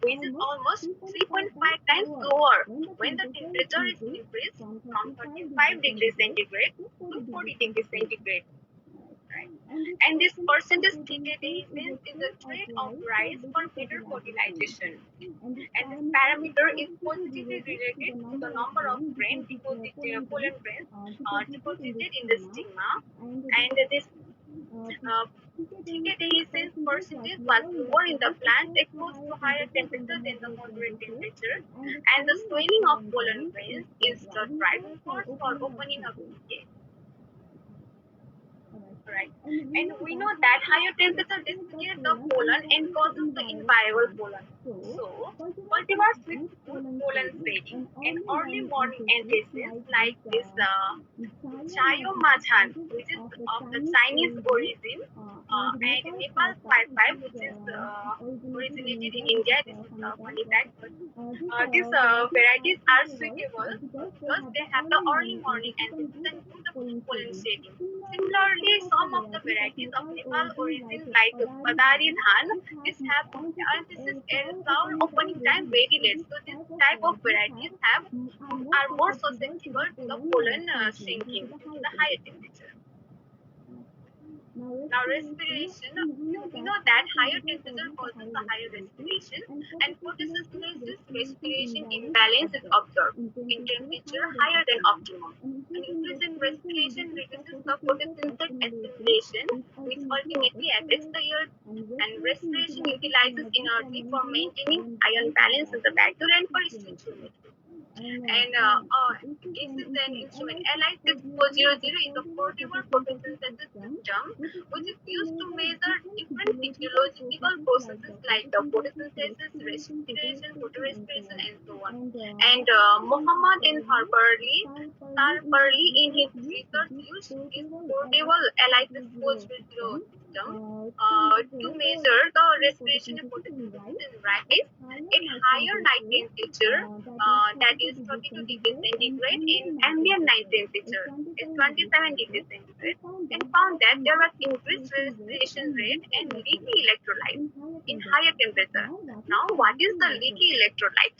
which is almost 3.5 times lower when the temperature is increased from 35 degrees centigrade to 40 degrees centigrade. Right. And this percentage TK dehiscence is a trait of rice for better fertilization. And this parameter is positively related to the number of grain deposited, pollen grains deposited in the stigma. And this TK dehiscence percentage was lower in the plants exposed to higher temperature than the moderate temperature. And the swelling of pollen grains is the driving force for opening of TK. Right. And we know that higher temperature desiccates the pollen and causes the inviable pollen. So, cultivars with good pollen setting and early morning anthesis, like this Chayomachan, which is of the Chinese origin, and Nepal 55, which is originated in India. This is funny fact, but these varieties are suitable because they have the early morning anthesis and good pollen setting. Similarly, some of the varieties of Nepal origin, like Badari Dhan, these have anthesis and flower opening time very late. So this type of varieties are more susceptible to the pollen shrinking due to the higher temperature. Now respiration, we know that higher temperature causes the higher respiration, and photosynthesis respiration imbalance is observed in temperature higher than optimum. An increase in respiration reduces the photosynthetic assimilation, which ultimately affects the air, and respiration utilizes energy for maintaining ion balance in the vacuole and for instrumentation. And this is an instrument. LI6400 is a portable photosynthesis system which is used to measure different physiological processes like the photosynthesis, respiration, photorespiration, and so on. And Muhammad and Harperley in his research used this portable LI6400 system to measure the respiration and photosynthesis in rice at higher night temperature, that is 32 degrees centigrade, in ambient night temperature is 27 degrees centigrade, and found that there was increased respiration rate and leaky electrolyte in higher temperature. Now, what is the leaky electrolyte?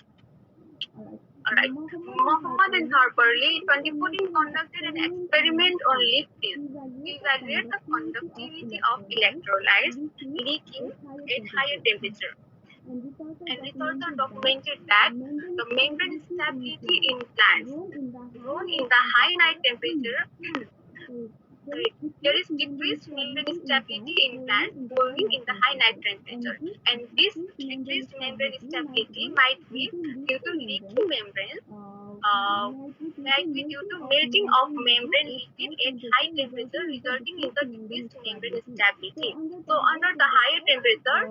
Alright, Muhammad and Harperley in 2014 conducted an experiment on leaf fields to evaluate the conductivity of electrolytes leaking at higher temperature. And researchers documented that the membrane stability in plants grown in the high night temperature, there is decreased membrane stability in plants growing in the high night temperature, and this decreased membrane stability might be due to leaky membranes, might be due to melting of membrane liquid at high temperature, resulting in the decreased membrane stability. So under the higher temperature,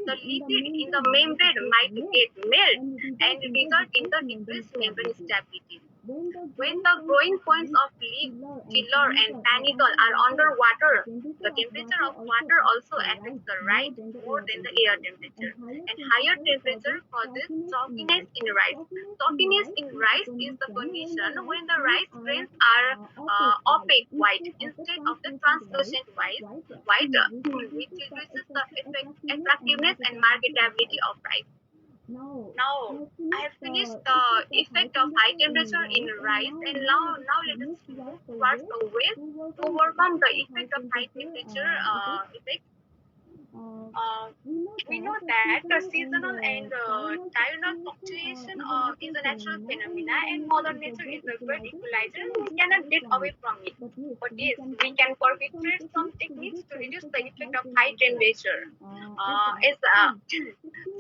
the liquid in the membrane might get melt and result in the decreased membrane stability. When the growing points of leaf, chiller, and panicule are underwater, the temperature of water also affects the rice more than the air temperature. And higher temperature causes chalkiness in rice. Chalkiness in rice is the condition when the rice grains are opaque white instead of the translucent white, which reduces the attractiveness and marketability of rice. Now, I have finished the effect of high temperature in rice, and now let us move towards the way to overcome the effect of high temperature effect. We know that the seasonal and diurnal fluctuation is a natural phenomena, and Mother Nature is a great equalizer, and we cannot get away from it. But yes, we can perpetrate some techniques to reduce the effect of high temperature.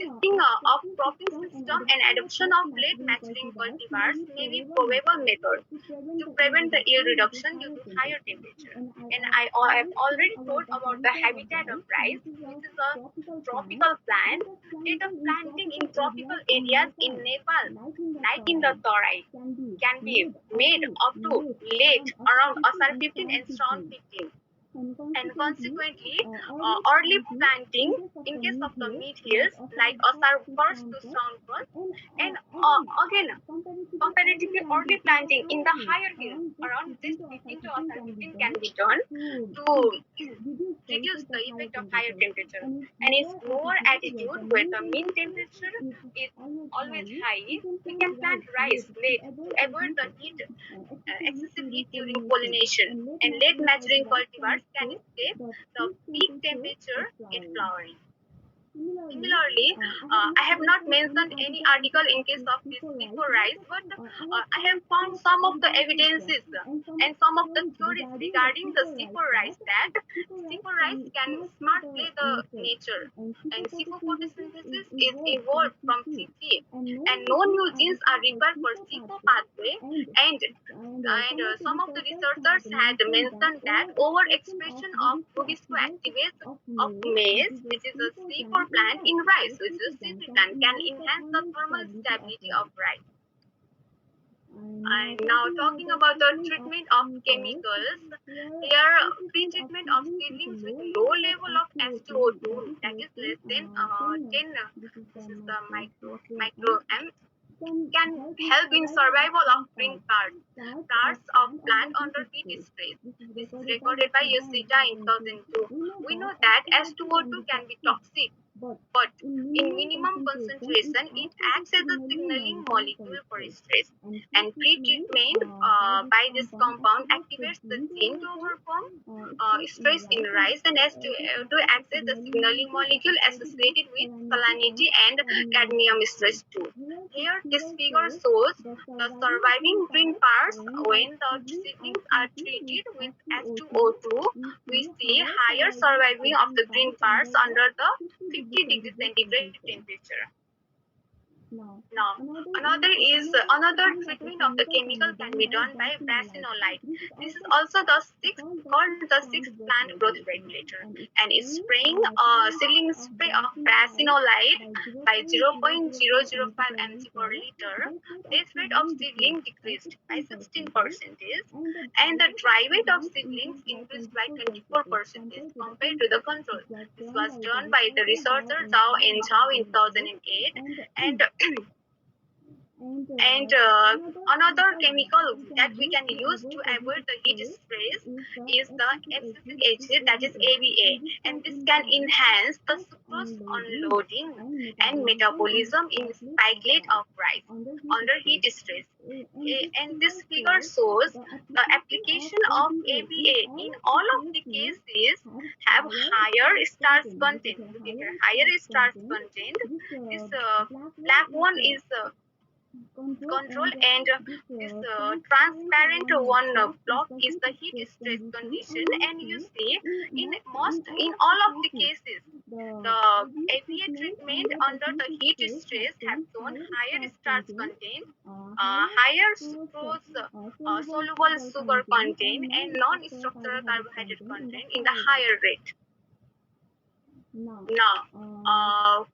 Testing of cropping system and adoption of late maturing cultivars may be probable methods to prevent the yield reduction due to higher temperature. And I have already told about the habitat of rice, which is a tropical plant. Date of planting in tropical areas in Nepal, like in the Tarai, can be made up to late around Asar 15 and Shravan 15. And consequently, early planting in case of the mid hills like Asar 1st to Shravan 1st, and again comparatively early planting in the higher hills around this 15 to Asar 15 can be done to reduce the effect of higher temperature. And its lower altitude where the mean temperature is always high, we can plant rice late to avoid the heat, excessive heat during pollination, and late maturing cultivars can escape the peak temperature at flowering. Similarly, I have not mentioned any article in case of this C4 rice, but I have found some of the evidences and some of the theories regarding the C4 rice, that C4 rice can smart play the nature, and C4 photosynthesis is evolved from C3, and no new genes are required for C4 pathway, and some of the researchers had mentioned that overexpression of Rubisco activase of maize, which is a C4 plant in rice, which is citrican, can enhance the thermal stability of rice. And now talking about the treatment of chemicals, here pre-treatment of seedlings with low level of H2O2, that is less than 10, this is the micro m, can help in survival of green parts of plant under heat stress. This is recorded by Yoshida in 2002. We know that H2O2 can be toxic but in minimum concentration, it acts as a signaling molecule for stress. And pre-treatment by this compound activates the gene to overcome stress in rice and as to access the signaling molecule associated with salinity and cadmium stress too. Here, this figure shows the surviving green parts when the seedlings are treated with H2O2. We see higher surviving of the green parts under the 50 degrees centigrade temperature. Now, another treatment of the chemical can be done by brasinolide. This is also called the sixth plant growth regulator, and is spraying a seedling spray of brasinolide by 0.005 mg per liter. Death rate of seedling decreased by 16%, and the dry weight of seedlings increased by 24% compared to the control. This was done by the researcher Zhao and Zhao in 2008, and another chemical that we can use to avoid the heat stress is the FCCH, that is ABA, and this can enhance the sucrose unloading and metabolism in spikelet of rice under heat stress. And this figure shows the application of ABA in all of the cases have higher starch content. Look here, higher starch content. This black one is control, and this transparent one block is the heat stress condition. And you see in all of the cases the ABA treatment under the heat stress have shown higher starch content, higher sucrose soluble sugar content, and non-structural carbohydrate content in the higher rate. Now,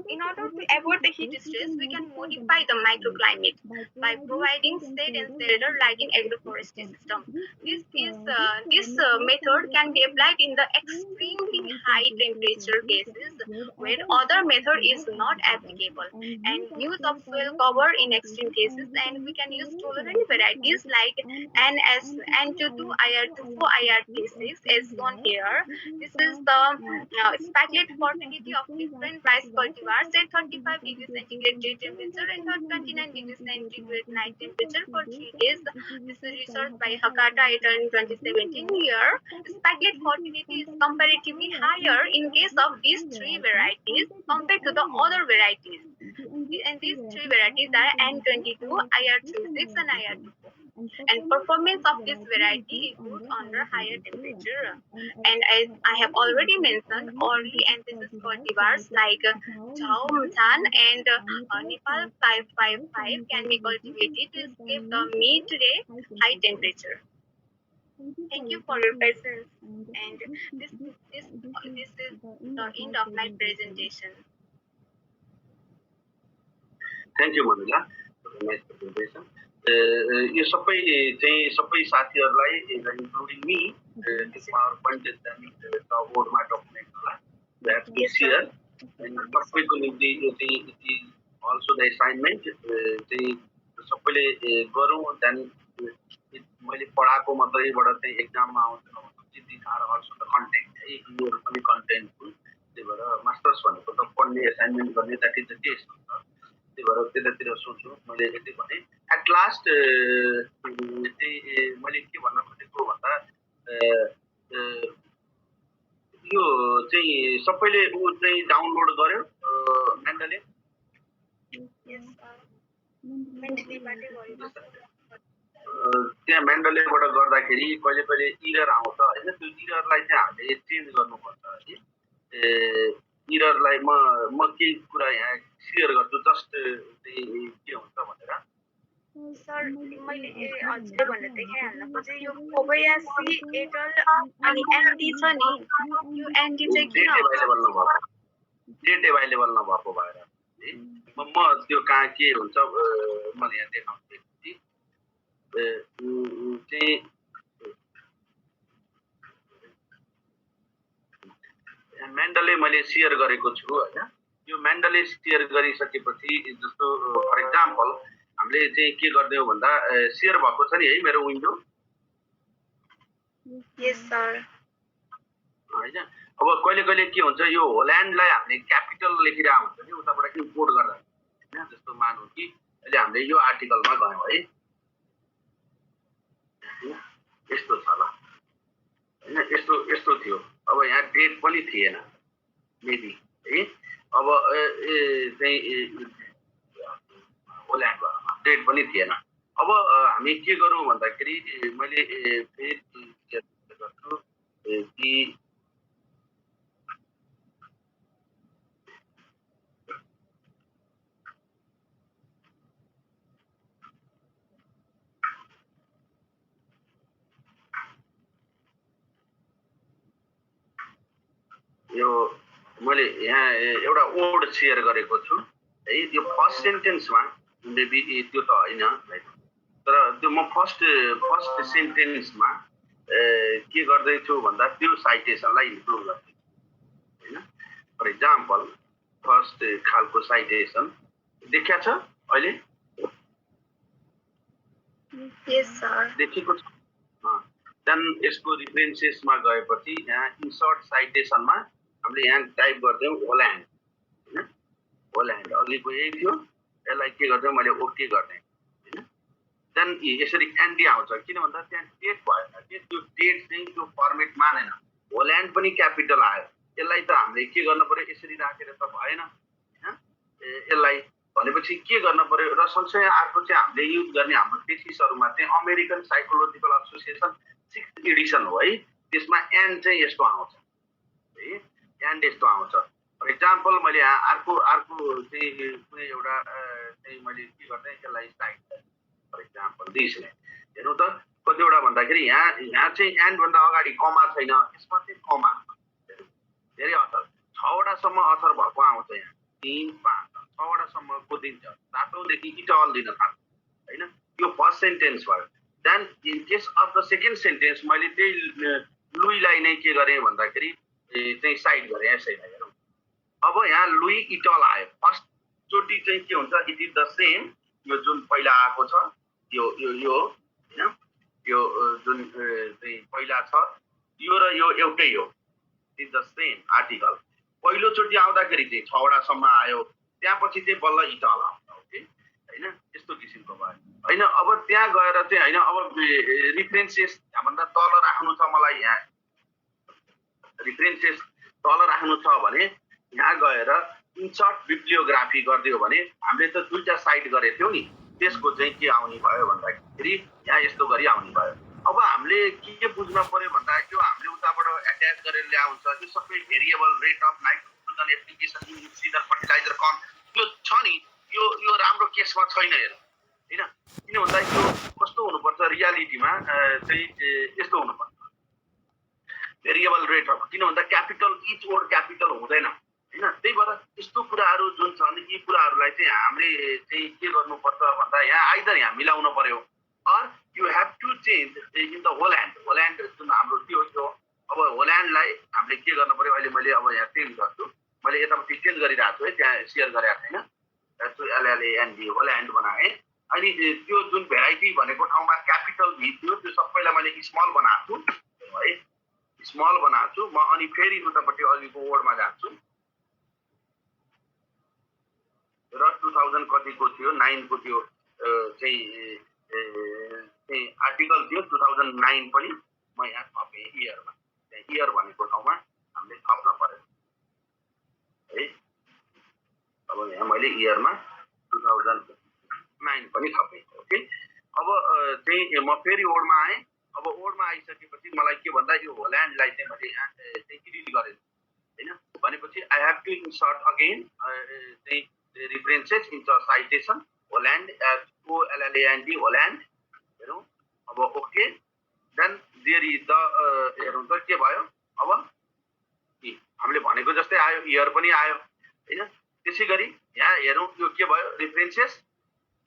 in order to avoid the heat stress, we can modify the microclimate by providing shade and shelter lighting agroforestry system. This method can be applied in the extremely high temperature cases where other method is not applicable, and use of soil cover in extreme cases. And we can use tolerant varieties like NS, N22, IR24, IR36 as shown here. This is the spikelet fertility of different rice cultivars at 35 degrees centigrade temperature and 29 degrees centigrade night temperature for 3 days. This is research by Hakata et al. In 2017. Here, spikelet fertility is comparatively higher in case of these three varieties compared to the other varieties. And these three varieties are N22, IR36, and IR24. And performance of this variety is good under higher temperature. And as I have already mentioned, early anthesis cultivars like Zhao Muthan and Nepal 555 can be cultivated to escape the mid-day high temperature. Thank you for your patience, and this is the end of my presentation. Thank you, Manila, for the nice presentation. यो सबै चाहिँ सबै साथीहरूलाई including me this PowerPoint is done the बोर्डमा document होला that to share and सबैको निम्ति यो चाहिँ also the assignment चाहिँ सबैले गरौँ then मैले पढाएको मात्रैबाट चाहिँ एक्जाममा आउँछ these are also the content है यो पनि कन्टेन्ट त्यही भएर मास्टर्स भनेको त पढ्ने असाइनमेन्ट गर्ने that is the case हुन्छ त्यही भएर त्यतातिर सोच्छु मैले यति भने एट लास्ट मैले के भन्न खोजेको भन्दा यो चाहिँ सबैले उ चाहिँ डाउनलोड गर्यो मेन्डले त्यहाँ मेन्डलेबाट गर्दाखेरि कहिले कहिले इरर आउँछ हैन त्यो इररलाई चाहिँ हामीले चेन्ज गर्नुपर्छ है इररलाई म केही कुरा यहाँ शेयर गर्छु जस्ट के हुन्छ भनेर सर मैले हजुर भनेर देखाइहाल्न खोजेँ यो कोबयासी एटल अनि एन्डी छ नि यो एन्डी चाहिँ किन डेट अवेलेबल नभएको भएर म त्यो कहाँ के हुन्छ म यहाँ देखाउँछु चाहिँ मेन्डलले मैले शेयर गरेको छु हैन यो मेन्डलले शेयर गरिसकेपछि जस्तो फर एक्जाम्पल हामीले चाहिँ के गर्दै हो भन्दा शेयर भएको छ नि है मेरो विन्डो यस सर होइन अब कहिले कहिले के हुन्छ यो होल्यान्डलाई हामीले क्यापिटल लेखिरहेको हुन्छ नि उताबाट इम्पोर्ट गर्दा होइन जस्तो मानौँ कि अहिले हामीले यो आर्टिकलमा गयौँ है यस्तो छ ल होइन यस्तो थियो अब यहाँ डेट पनि थिएन मेबी है अब चाहिँ होल्यान्डमा डेट पनि थिएन अब हामी के गरौँ भन्दाखेरि मैले फेरि गर्छु कि यो मैले यहाँ एउटा वर्ड सेयर गरेको छु है यो फर्स्ट सेन्टेन्समा मेबी त्यो त होइन तर त्यो म फर्स्ट सेन्टेन्समा के गर्दैछु भन्दा त्यो साइटेसनलाई इन्क्लुड गर्छु होइन फर इक्जाम्पल फर्स्ट खालको साइटेसन देखिया छ अहिले देखेको छ देन यसको रिफरेन्सेसमा गएपछि यहाँ इन्सर्ट साइटेसनमा हामीले यहाँ टाइप गरिदियौँ होल्यान्ड होइन होल्यान्ड अघिको यही थियो यसलाई के गरिदिउँ मैले ओके गरिदिएँ होइन देन यसरी एनडी आउँछ किन भन्दा त्यहाँ डेट भएन त्यो डेट चाहिँ त्यो फर्मेट मानेन होल्यान्ड पनि क्यापिटल आयो यसलाई त हामीले के गर्नु पर्यो यसरी राखेर त भएन होइन यसलाई भनेपछि के गर्न पर्यो र सँगसँगै अर्को चाहिँ हामीले युज गर्ने हाम्रो थेसिसहरूमा चाहिँ American psychological association 6th Edison हो है त्यसमा एन्ड चाहिँ यस्तो आउँछ है एन्ड यस्तो आउँछ फर इक्जाम्पल मैले अर्को चाहिँ कुनै एउटा चाहिँ मैले के गर्दै यसलाई साइड फर इक्जाम्पल दिसले हेर्नु त कतिवटा भन्दाखेरि यहाँ चाहिँ एन्डभन्दा अगाडि कमा छैन यसमा चाहिँ कमा धेरै अथर 6वटासम्म अथर भएको आउँछ यहाँ 3 5 6वटासम्मको दिन्छ 7औँदेखि इटल दिन थाल्छ होइन यो फर्स्ट सेन्टेन्स भयो then in case of the second sentence मैले त्यही लुईलाई नै के गरेँ भन्दाखेरि चाहिँ साइड गरेँ यसैलाई हेरौँ अब यहाँ लुई इटल आयो फर्स्ट चोटि चाहिँ के हुन्छ इट इज द सेम यो जुन पहिला आएको छ यो होइन यो जुन चाहिँ पहिला छ यो र यो एउटै हो it is the same article पहिलोचोटि आउँदाखेरि चाहिँ 6वटासम्म आयो त्यसपछि चाहिँ बल्ल इटल आउँछ ओके होइन यस्तो किसिमको भयो होइन अब त्यहाँ गएर चाहिँ होइन अब रिफरेन्सेस भन्दा तल राख्नु छ मलाई यहाँ रिफरेन्सेस तल राख्नु छ भने यहाँ गएर इन्सर्ट बिब्लियोग्राफी गरिदियो भने हामीले त 2टा साइट गरेको थियौँ नि त्यसको चाहिँ के आउने भयो भन्दाखेरि यहाँ यस्तो गरी आउने भयो अब हामीले के बुझ्न पर्यो भन्दा यो हामीले उताबाट एट्याच गरेर ल्याउँछ यो सबै variable rate of nitrogen application seeder fertilizer कम यो छ नि यो राम्रो केसमा छैन हेर होइन किन भन्दा यो कस्तो हुनुपर्छ रियालिटीमा चाहिँ यस्तो हुनुपर्छ भेरिएबल रेट अफ किन भन्दा क्यापिटल इच वर्ड क्यापिटल हुँदैन होइन त्यही भएर यस्तो कुराहरू जुन छन् यी कुराहरूलाई चाहिँ हामीले चाहिँ के गर्नुपर्छ भन्दा यहाँ आइदर यहाँ मिलाउन पर्यो or you have to change in the whole land जुन हाम्रो त्यो अब होल्यान्डलाई हामीले के गर्नु पर्यो अहिले मैले अब यहाँ चेन्ज गर्छु मैले यतापट्टि चेन्ज गरिरहेको छु है त्यहाँ सेयर गरेको छैन LLAND होल्यान्ड बनाएँ अनि त्यो जुन भेराइटी भनेको ठाउँमा क्यापिटल भी थियो त्यो सबैलाई मैले स्मल बनाएको छु है स्मल बनाएको छु म अनि फेरि उतापट्टि अघिको वर्डमा जान्छु र 2000 कतिको थियो 9 को त्यो चाहिँ आर्टिकल थियो 2009 पनि म यहाँ थपेँ इयरमा इयर भनेको ठाउँमा हामीले थप्न पर्यो है अब यहाँ मैले इयरमा 2009 पनि थपेँ ओके अब चाहिँ म फेरि वर्डमा आएँ अब वर्डमा आइसकेपछि मलाई के भन्दा यो होल्यान्डलाई चाहिँ मैले यहाँ चाहिँ एडिट गरेँ होइन भनेपछि I have to insert again चाहिँ references into citation Holland as OLLAND Holland हेरौँ अब okay then there is the हेरौँ त के भयो अब हामीले भनेको जस्तै आयो इयर पनि आयो हैन त्यसै गरी यहाँ हेरौँ यो के भयो रेफरेन्सेस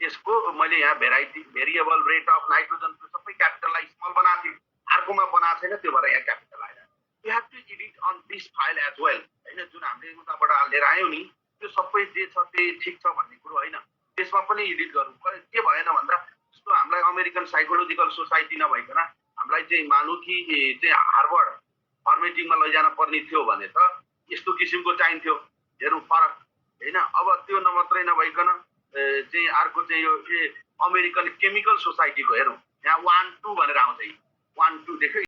यसको मैले यहाँ भेरिएबल रेट अफ नाइट्रोजन सबै क्यापिटललाई स्मल बनाएको थिएँ अर्कोमा बनाएको छैन त्यो भएर यहाँ क्यापिटल आएन you have to edit on this file as well हैन जुन हामीले उताबाट लिएर आयौँ नि त्यो सबै जे छ त्यही ठिक छ भन्ने कुरो होइन त्यसमा पनि एडिट गरौँ के भएन भन्दा जस्तो हामीलाई अमेरिकन साइकोलोजिकल सोसाइटी नभइकन हामीलाई चाहिँ मानौँ कि चाहिँ हार्वर्ड फर्मेटिङमा लैजान पर्ने थियो भने त यस्तो किसिमको चाहिन्थ्यो हेरौँ फरक होइन। अब त्यो मात्रै नभइकन चाहिँ अर्को चाहिँ यो अमेरिकन केमिकल सोसाइटीको हेरौँ यहाँ 1-2 भनेर आउँछ 1-2 देख्यो